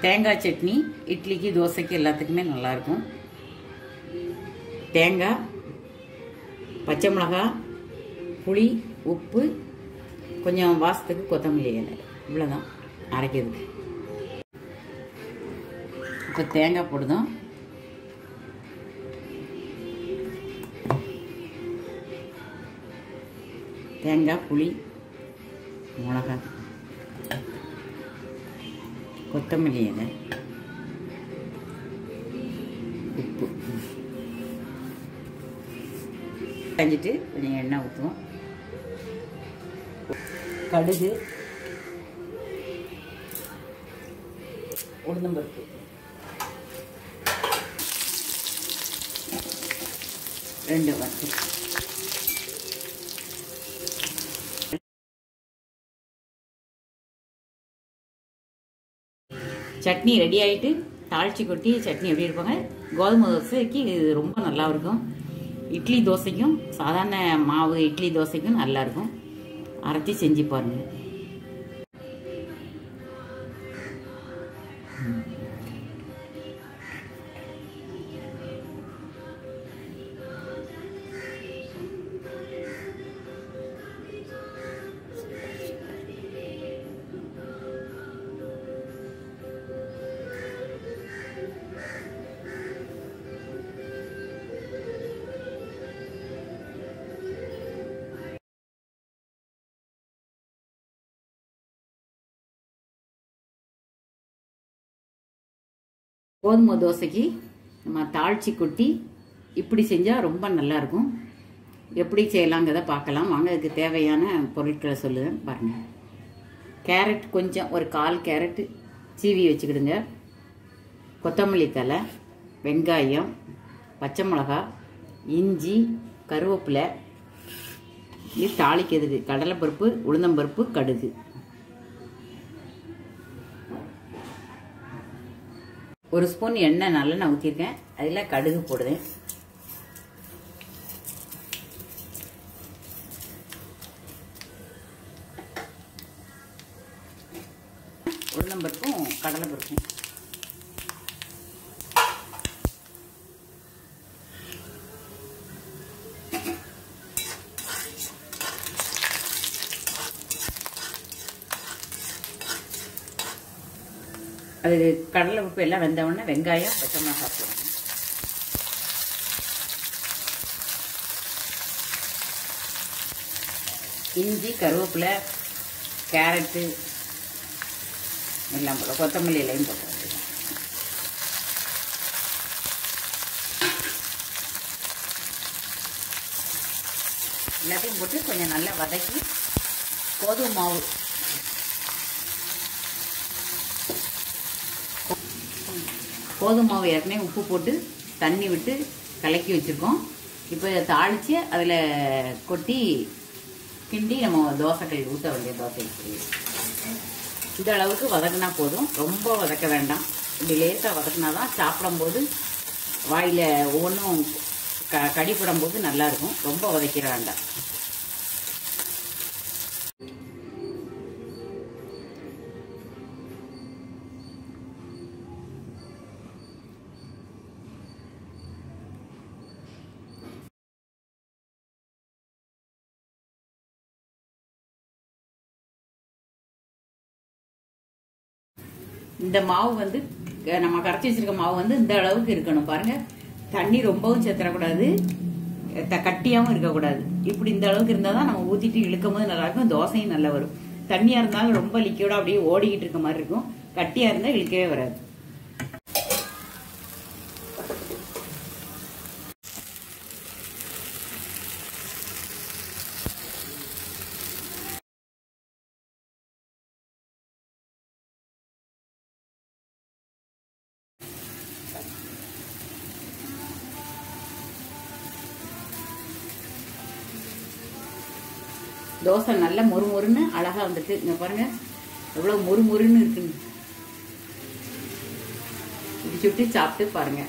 தேங்காய் சட்னி இட்லிக்கு தோசைக்கு எல்லாத்துக்குமே நல்லாயிருக்கும். தேங்காய், பச்சை மிளகாய், புளி, உப்பு, கொஞ்சம் வாசத்துக்கு கொத்தமல்லி இலை, இவ்வளோதான் அரைக்கிறது. இப்போ தேங்காய் போடுதோம். தேங்காய், புளி, மிளகாய், கொத்தமல்லி இலை, உப்பு செஞ்சுட்டு கொஞ்சம் எண்ணெய் ஊற்றுவோம். கடுகு, உளுந்தம்பருப்பு, ரெண்டு வத்தல், சட்னி ரெடி ஆகிட்டு தாளிச்சி கொட்டி சட்னி எப்படி இருப்பாங்க. கோதுமை தோசைக்கு இது ரொம்ப நல்லா இருக்கும். இட்லி தோசைக்கும் சாதாரண மாவு இட்லி தோசைக்கும் நல்லா இருக்கும். அரைச்சி செஞ்சு பாருங்க. கோதுமை தோசைக்கு நம்ம தாளிச்சி கொட்டி இப்படி செஞ்சால் ரொம்ப நல்லாயிருக்கும். எப்படி செய்யலாங்கிறத பார்க்கலாம் வாங்க. அதுக்கு தேவையான பொருட்களை சொல்லுவேன் பாருங்கள். கேரட் கொஞ்சம் ஒரு 1/4 கேரட்டு சீவி வச்சுக்கிடுங்க. கொத்தமல்லி தழை, வெங்காயம், பச்சை மிளகாய், இஞ்சி, கருவேப்பிலை, இது தாளிக்கிறதுக்கு கடலைப்பருப்பு, உளுந்தம்பருப்பு, கடுகு. ஒரு ஸ்பூன் எண்ணெய் நல்லெண்ணெய் ஊற்றிருக்கேன். அதில் கடுகு போடுவேன். உளுந்தம்பருப்பும் கடலைப்பருப்பும். அது கடலைப்பருப்பு எல்லாம் வெந்த உடனே வெங்காயம், பச்சை மிளகாய் போடணும். இஞ்சி, கருவேப்பிலை, கேரட்டு எல்லாம் போடும். கொத்தமல்லி இலையும் போட்டோம். எல்லாத்தையும் போட்டு கொஞ்சம் நல்லா வதக்கி கோதுமை மாவு ஏற்கனவே உப்பு போட்டு தண்ணி விட்டு கலக்கி வச்சுருக்கோம். இப்போ இதை தாளித்து அதில் கொட்டி கிண்டி நம்ம தோசைக்கல் ஊற்ற வேண்டிய தோசைக்கு இந்த அளவுக்கு வதக்கினா போதும். ரொம்ப வதக்க வேண்டாம். இப்படி லேசாக வதக்கினா தான் சாப்பிடும்போது வாயில் ஒவ்வொன்றும் கடிப்படும் போது நல்லாயிருக்கும். ரொம்ப வதக்கிட வேண்டாம். இந்த மாவு வந்து நம்ம கரைச்சி வச்சிருக்க மாவு வந்து இந்த அளவுக்கு இருக்கணும் பாருங்க. தண்ணி ரொம்பவும் சேர்த்துடக்கூடாது, கட்டியாகவும் இருக்கக்கூடாது. இப்படி இந்த அளவுக்கு இருந்தால் தான் நம்ம ஊற்றிட்டு இழுக்கும் போது நல்லா இருக்கும். தோசையும் நல்லா வரும். தண்ணியாக இருந்தாலும் ரொம்ப லிக்விடாக அப்படியே ஓடிக்கிட்டு இருக்க மாதிரி இருக்கும். கட்டியாக இருந்தால் இழுக்கவே வராது. தோசை நல்ல மொறுமொறுன்னு அழகா வந்துட்டு இங்க பாருங்க எவ்வளவு மொறுமொறுன்னு இருக்குன்னு. இப்படி சுட்டு சாப்பிட்டு பாருங்க.